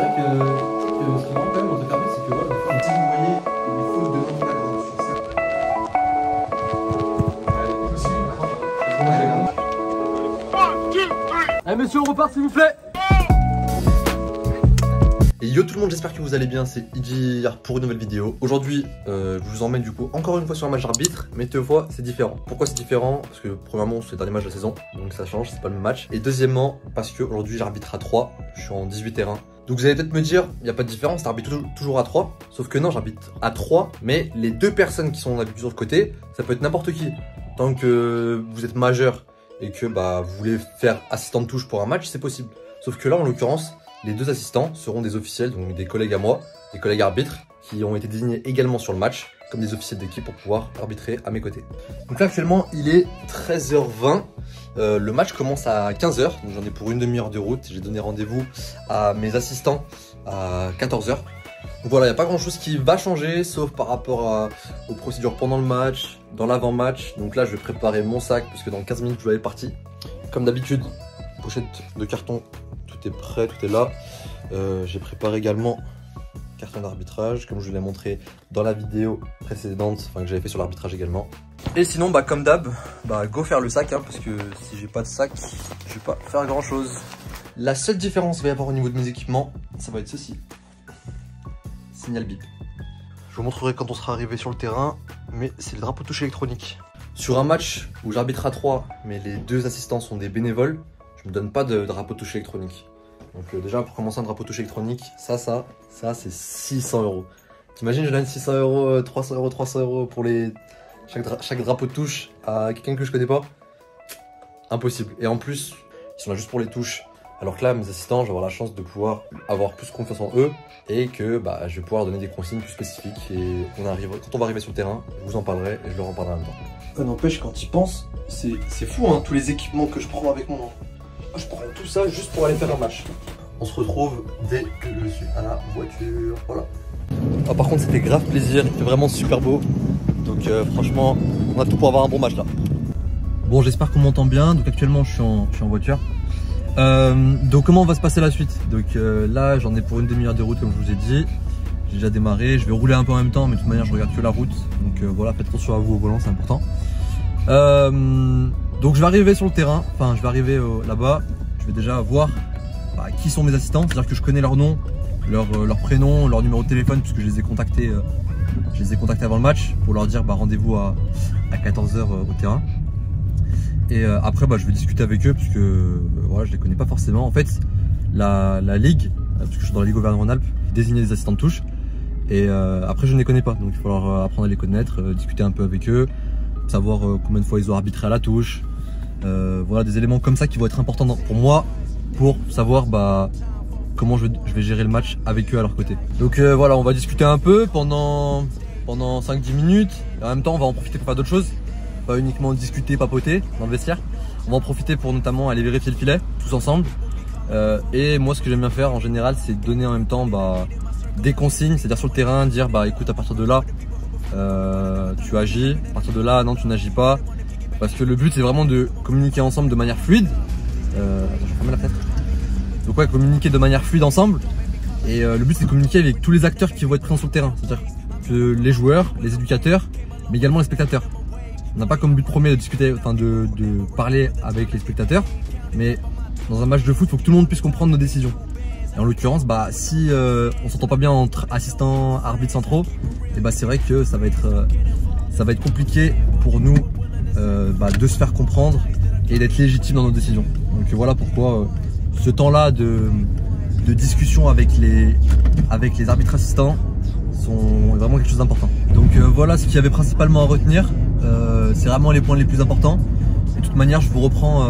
c'est vrai que ce qui est marrant quand même dans ce carnet, c'est que voilà, des fois, si vous voyez les fautes de l'entraîneur sur ça. Allez messieurs, on repart s'il vous plaît. Et yo tout le monde, j'espère que vous allez bien, c'est Idji pour une nouvelle vidéo. Aujourd'hui, je vous emmène du coup encore une fois sur un match d'arbitre, mais cette fois c'est différent. Pourquoi c'est différent? Parce que premièrement c'est le dernier match de la saison, donc ça change, c'est pas le même match. Et deuxièmement, parce que aujourd'hui j'arbitre à 3, je suis en 18 terrains. Donc vous allez peut-être me dire, il n'y a pas de différence, t'arbitres toujours à 3. Sauf que non, j'arbitre à 3, mais les deux personnes qui sont sur le côté, ça peut être n'importe qui. Tant que vous êtes majeur et que vous voulez faire assistant de touche pour un match, c'est possible. Sauf que là en l'occurrence, les deux assistants seront des officiels, donc des collègues à moi, des collègues arbitres, qui ont été désignés également sur le match, comme des officiels d'équipe pour pouvoir arbitrer à mes côtés. Donc là actuellement il est 13h20, le match commence à 15h, donc j'en ai pour une demi-heure de route. J'ai donné rendez-vous à mes assistants à 14h. Donc voilà, il n'y a pas grand chose qui va changer, sauf par rapport aux procédures pendant le match, dans l'avant-match. Donc là je vais préparer mon sac, parce que dans 15 minutes je dois être parti. Comme d'habitude, pochette de carton. Tout est prêt, tout est là. J'ai préparé également carton d'arbitrage, comme je vous l'ai montré dans la vidéo précédente, enfin que j'avais fait sur l'arbitrage également. Et sinon, comme d'hab, go faire le sac, hein, parce que si j'ai pas de sac, je vais pas faire grand chose. La seule différence qu'il va y avoir au niveau de mes équipements, ça va être ceci. Signal bip. Je vous montrerai quand on sera arrivé sur le terrain, mais c'est le drapeau touche électronique. Sur un match où j'arbitre à 3, mais les deux assistants sont des bénévoles, je me donne pas de drapeau touche électronique. Donc déjà pour commencer un drapeau touche électronique, ça c'est 600 €. T'imagines, je donne 600 €, 300 €, 300 € pour chaque drapeau de touche à quelqu'un que je connais pas? Impossible. Et en plus, ils sont là juste pour les touches. Alors que là, mes assistants, je vais avoir la chance de pouvoir avoir plus confiance en eux et que je vais pouvoir donner des consignes plus spécifiques. Et quand on va arriver sur le terrain, je vous en parlerai et je leur en parlerai en même temps. N'empêche, quand tu penses, c'est fou hein, tous les équipements que je prends avec moi. Je prends tout ça juste pour aller faire un match. On se retrouve dès que je suis à la voiture. Voilà. Ah, par contre, c'était grave plaisir. Il fait vraiment super beau. Donc, franchement, on a tout pour avoir un bon match là. Bon, j'espère qu'on m'entend bien. Donc, actuellement, je suis en voiture. Donc, comment va se passer la suite? Donc, là, j'en ai pour une demi-heure de route, comme je vous ai dit. J'ai déjà démarré. Je vais rouler un peu en même temps, mais de toute manière, je regarde que la route. Donc, voilà, faites attention à vous au volant, c'est important. Donc je vais arriver sur le terrain, enfin je vais arriver là-bas, je vais déjà voir qui sont mes assistants, c'est-à-dire que je connais leur nom, leur prénom, leur numéro de téléphone puisque je les ai contactés avant le match pour leur dire rendez-vous à 14h au terrain. Et après je vais discuter avec eux puisque voilà, je les connais pas forcément. En fait la ligue, parce que je suis dans la ligue Auvergne-Rhône-Alpes, désignait des assistants de touche et après je ne les connais pas, donc il va falloir apprendre à les connaître, discuter un peu avec eux, savoir combien de fois ils ont arbitré à la touche. Voilà, des éléments comme ça qui vont être importants pour moi pour savoir comment je vais gérer le match avec eux à leur côté. Donc voilà, on va discuter un peu pendant 5-10 minutes et en même temps on va en profiter pour faire d'autres choses, pas uniquement discuter, papoter dans le vestiaire. On va en profiter pour notamment aller vérifier le filet tous ensemble et moi ce que j'aime bien faire en général c'est donner en même temps des consignes, c'est-à-dire sur le terrain dire écoute, à partir de là tu agis, à partir de là non tu n'agis pas, parce que le but c'est vraiment de communiquer ensemble de manière fluide. Attends, je vais fermer la fenêtre. Donc ouais, communiquer de manière fluide ensemble et le but c'est de communiquer avec tous les acteurs qui vont être présents sur le terrain, c'est-à-dire que les joueurs, les éducateurs, mais également les spectateurs. On n'a pas comme but premier de discuter, de parler avec les spectateurs, mais dans un match de foot il faut que tout le monde puisse comprendre nos décisions. Et en l'occurrence, si on s'entend pas bien entre assistants, arbitres centraux, et c'est vrai que ça va être compliqué pour nous de se faire comprendre et d'être légitime dans nos décisions. Donc voilà pourquoi ce temps-là de discussion avec les arbitres assistants est vraiment quelque chose d'important. Donc voilà ce qu'il y avait principalement à retenir. C'est vraiment les points les plus importants. Et de toute manière, je vous reprends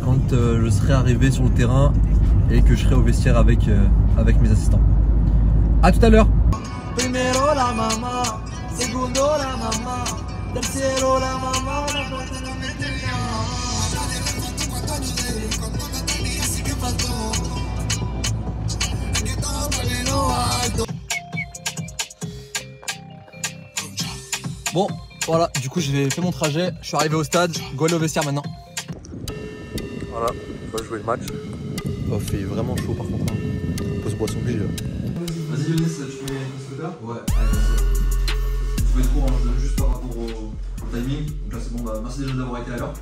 quand je serai arrivé sur le terrain et que je serai au vestiaire avec mes assistants. A tout à l'heure. Bon, voilà, du coup j'ai fait mon trajet, je suis arrivé au stade, go aller au vestiaire maintenant. Voilà, on va jouer le match. Oh, il fait vraiment chaud par contre. Hein. boisson que j'ai là. Vas-y Younes, tu mets ton scooter? Ouais, allez, vas-y. Tu mets trop, hein, je donne juste par rapport au timing. Donc là c'est bon, bah merci déjà d'avoir été à l'heure.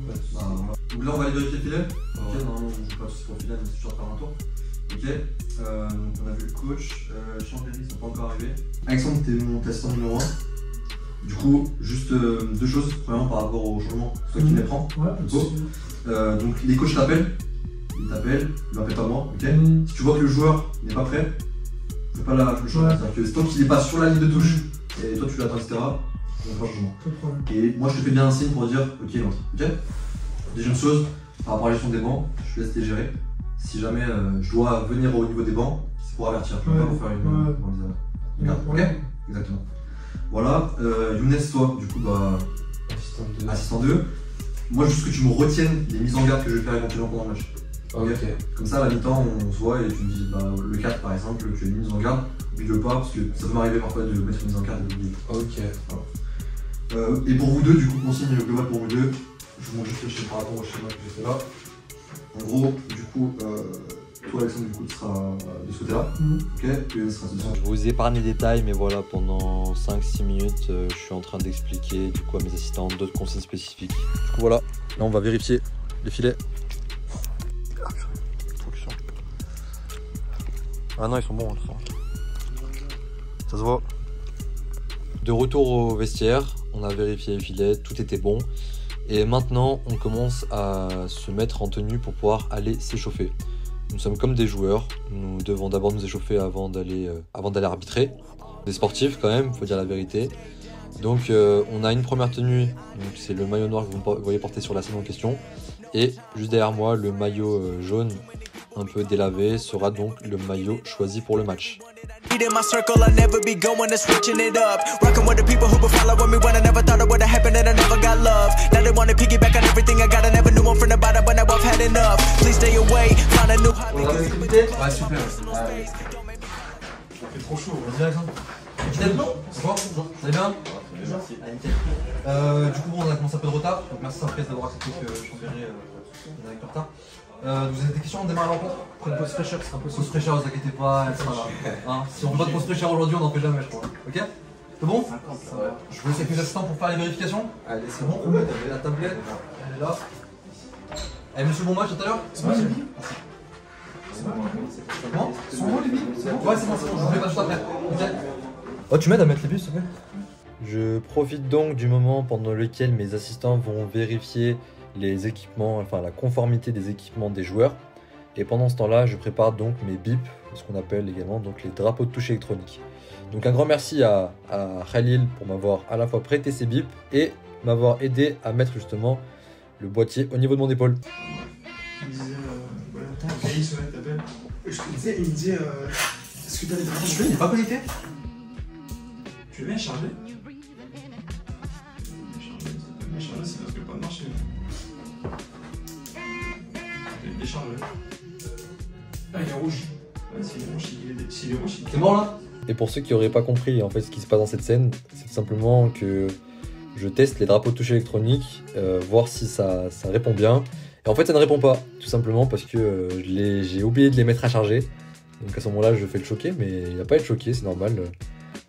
Bah, voilà. Donc là on va aller vérifier le filet. Ok, normalement on joue pas tous pour le filet, mais c'est toujours faire un tour. Ok, donc on a vu le coach, Chambéry ils sont pas encore arrivés. Alexandre, t'es mon assistant numéro 1. Du coup, juste deux choses. Premièrement par rapport au changement, c'est toi qui les prends. Ouais, donc les coachs t'appellent. Il t'appelle, il m'appelle pas moi, ok. Si tu vois que le joueur n'est pas prêt, fais pas le choix. C'est-à-dire que tant qu'il n'est pas sur la ligne de touche, et toi tu l'attends, etc., on fait pas le changement. Et moi je te fais bien un signe pour dire ok, il entre. Ok. Deuxième chose, par rapport à la gestion des bancs, je te laisse les gérer. Si jamais je dois venir au niveau des bancs, c'est pour avertir. Je peux pas vous faire une. Ok. Exactement. Voilà. Younes, toi, du coup, bah. Assistant 2. Moi, juste que tu me retiennes les mises en garde que je vais faire éventuellement pendant le match. Ok. Comme ça, à la mi-temps, on se voit et tu me dis, bah, le 4 par exemple, tu as une mise en garde, oublie-le pas, parce que ça peut m'arriver parfois de mettre une mise en garde et d'oublier. Ok. Voilà. Et pour vous deux, du coup, consigne globale pour vous deux, je vous montre juste par rapport au schéma que j'ai fait là. En gros, du coup, toi Alexandre, du coup, tu seras de ce côté-là. Ok. Et Yann sera de ce côté-là. Je vous épargne les détails, mais voilà, pendant 5-6 minutes, je suis en train d'expliquer du coup à mes assistants d'autres consignes spécifiques. Du coup, voilà, là on va vérifier les filets. Ah non, ils sont bons, ça se voit. De retour au vestiaire, on a vérifié les filets, tout était bon. Et maintenant, on commence à se mettre en tenue pour pouvoir aller s'échauffer. Nous sommes comme des joueurs, nous devons d'abord nous échauffer avant d'aller arbitrer. Des sportifs quand même, faut dire la vérité. Donc on a une première tenue, c'est le maillot noir que vous voyez porter sur la scène en question. Et juste derrière moi, le maillot jaune, un peu délavé, sera donc le maillot choisi pour le match. In my circle, I never be going and switching it up. Rocking with the people who been following me when I never thought it would have happened and I never got love. Now they wanna piggyback on everything I got. I never knew one from the bottom, but now I've had enough. Please stay away, find a new hobby. Ouais, super. Ouais. Ça fait trop chaud. Vas-y, Alexandre. Nickel. C'est bon? Vous allez bien? Merci. Ah, nickel. Du coup, on a commencé un peu de retard. Donc, merci Saint-Presse d'avoir accepté que Chambéry est avec du retard. Vous avez des questions, on démarre la rencontre? Prenez une pause fraîcheur, c'est un peu pause fraîcheur, ne vous inquiétez pas, elle sera là. Hein, si on ne fait pas de pause fraîcheur aujourd'hui, on n'en fait jamais, je crois. Ok? C'est bon? Je vous laisse avec mes assistants pour faire les vérifications. Allez, c'est bon. La tablette, elle est là. Eh, monsieur, bon match tout à l'heure? C'est bon, Lévi? C'est bon? C'est bon, Lévi? Ouais, c'est bon, je vous fais pas juste après. Ok? Oh, tu m'aides à mettre les bus, s'il te plaît? Je profite donc du moment pendant lequel mes assistants vont vérifier les équipements, enfin la conformité des équipements des joueurs. Et pendant ce temps-là, je prépare donc mes bips, ce qu'on appelle également donc les drapeaux de touche électronique. Donc un grand merci à Khalil pour m'avoir à la fois prêté ces bips et m'avoir aidé à mettre justement le boîtier au niveau de mon épaule. Il me disait, je te disais, il me disait, est-ce que t'as des drapeaux? Il n'est pas connecté? Tu le mets à charger? Charger, c'est parce que pas marché. Il est chargé. Ah, il est rouge. Ouais, s'il est rouge, s'il est rouge, il est... C'est bon là? Et pour ceux qui n'auraient pas compris en fait ce qui se passe dans cette scène, c'est tout simplement que je teste les drapeaux de touche électronique, voir si ça répond bien. Et en fait ça ne répond pas, tout simplement parce que j'ai oublié de les mettre à charger. Donc à ce moment-là je fais le choquer, mais il n'y a pas à être choqué, c'est normal.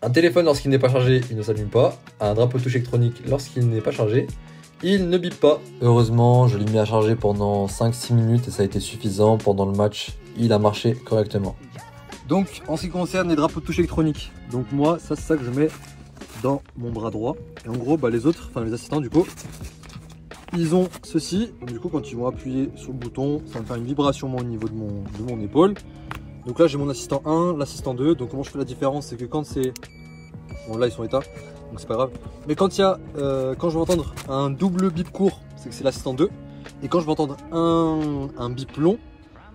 Un téléphone lorsqu'il n'est pas chargé, il ne s'allume pas. Un drapeau de touche électronique lorsqu'il n'est pas chargé, il ne bip pas. Heureusement, je l'ai mis à charger pendant 5-6 minutes et ça a été suffisant. Pendant le match, il a marché correctement. Donc, en ce qui concerne les drapeaux de touche électronique, donc moi, ça c'est ça que je mets dans mon bras droit. Et en gros, bah, les autres, enfin les assistants du coup, ils ont ceci. Donc, du coup, quand ils vont appuyer sur le bouton, ça va me faire une vibration au niveau de mon épaule. Donc là, j'ai mon assistant 1, l'assistant 2. Donc comment je fais la différence, c'est que quand c'est... Bon là, ils sont éteints, donc c'est pas grave. Mais quand il y a, quand je vais entendre un double bip court, c'est que c'est l'assistant 2. Et quand je vais entendre un bip long,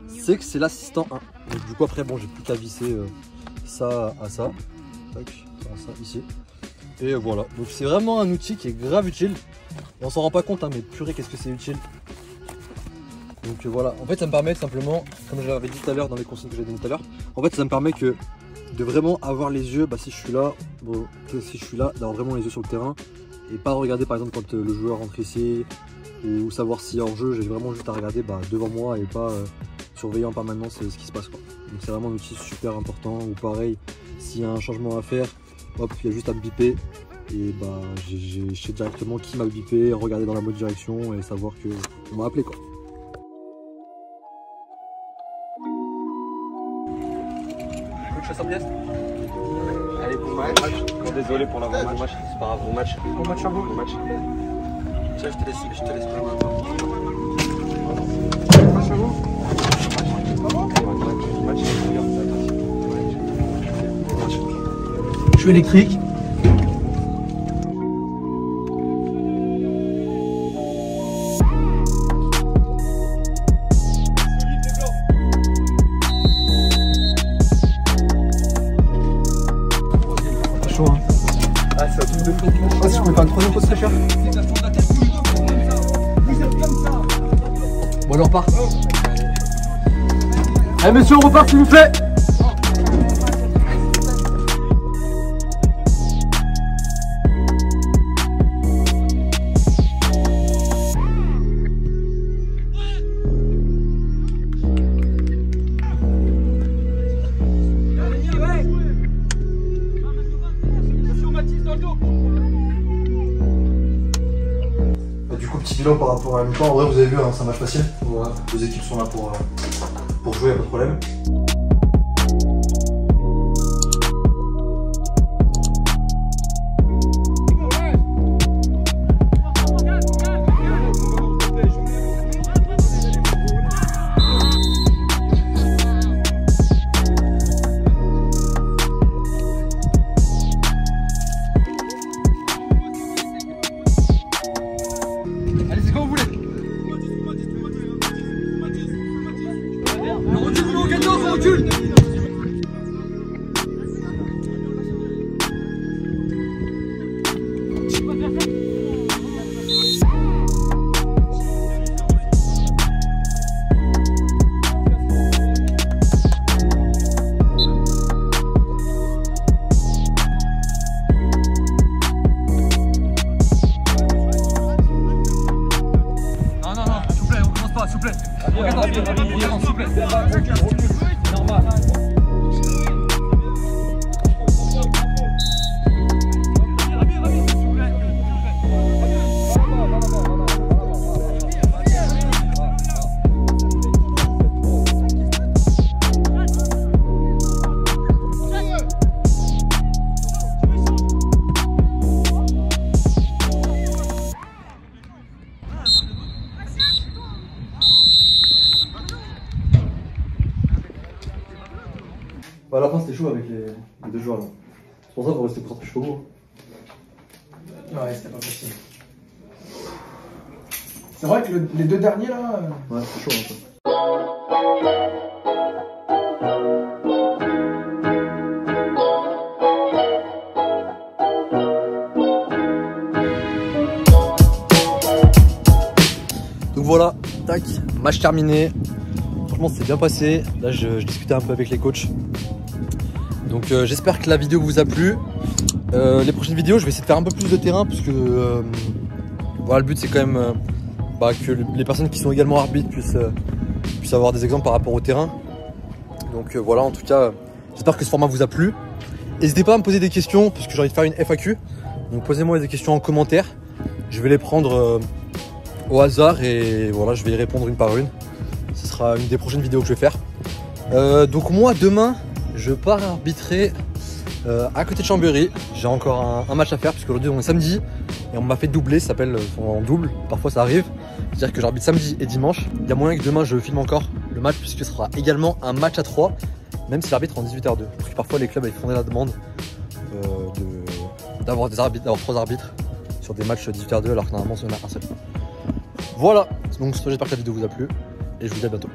c'est que c'est l'assistant 1. Donc du coup après, bon, j'ai plus qu'à visser ça à ça. Tac, ça ici. Et voilà. Donc c'est vraiment un outil qui est grave utile. Et on s'en rend pas compte, hein, mais purée, qu'est-ce que c'est utile. Donc voilà. En fait, ça me permet simplement, comme je l'avais dit tout à l'heure dans les consignes que j'ai données tout à l'heure, en fait, ça me permet que de vraiment avoir les yeux, bah, si je suis là, bon, si je suis là, d'avoir vraiment les yeux sur le terrain et pas regarder par exemple quand le joueur rentre ici ou savoir s'il est hors jeu. J'ai vraiment juste à regarder devant moi et pas surveiller en permanence ce qui se passe, quoi. Donc c'est vraiment un outil super important. Ou pareil, s'il y a un changement à faire, hop, il y a juste à me biper. Et bah je sais directement qui m'a bipé, regarder dans la bonne direction et savoir qu'on m'a appelé, quoi. Je fais 100 pièces. Allez, bon match. Désolé pour l'avant-match, c'est pas grave, bon match. Bon match à vous. Bon match. Tiens, je te laisse pas maintenant. Bon match à vous. Je suis électrique. Chaud, hein. Ah, c'est un truc de fou. Ah, si je pouvais faire une troisième pause très chère. Bon, alors repart. Allez, messieurs, on repart s'il vous plaît. Du coup, petit bilan par rapport à la mi-temps. En vrai, vous avez vu, hein, c'est un match facile. Ouais. Deux équipes sont là pour jouer, pas de problème. Allez-y quand vous voulez. Le recul, vous gagnez, on recule. S'il vous plaît. Regarde, s'il vous plaît. Normal. Bah, à la fin, c'était chaud avec les deux joueurs là. C'est pour ça qu'il faut rester concentré jusqu'au bout. Ouais, c'était pas facile. C'est vrai que les deux derniers là. Ouais, c'est chaud un peu. Donc voilà, tac, match terminé. Franchement, c'est bien passé. Là, je discutais un peu avec les coachs. Donc j'espère que la vidéo vous a plu. Les prochaines vidéos, je vais essayer de faire un peu plus de terrain parce que voilà, le but c'est quand même que les personnes qui sont également arbitres puissent avoir des exemples par rapport au terrain. Donc voilà, en tout cas, j'espère que ce format vous a plu. N'hésitez pas à me poser des questions parce que j'ai envie de faire une FAQ. Donc posez-moi des questions en commentaire. Je vais les prendre au hasard et voilà, je vais y répondre une par une. Ce sera une des prochaines vidéos que je vais faire. Donc moi, demain, je pars arbitrer à côté de Chambéry. J'ai encore un match à faire puisqu'aujourd'hui on est samedi et on m'a fait doubler, ça s'appelle en double, parfois ça arrive. C'est-à-dire que j'arbitre samedi et dimanche. Il y a moyen que demain je filme encore le match puisque ce sera également un match à 3, même si j'arbitre en 18h2. Parce que parfois les clubs ils font la demande d'avoir 3 arbitres sur des matchs 18h2 alors que normalement il y en a un seul. Voilà, donc j'espère que la vidéo vous a plu et je vous dis à bientôt.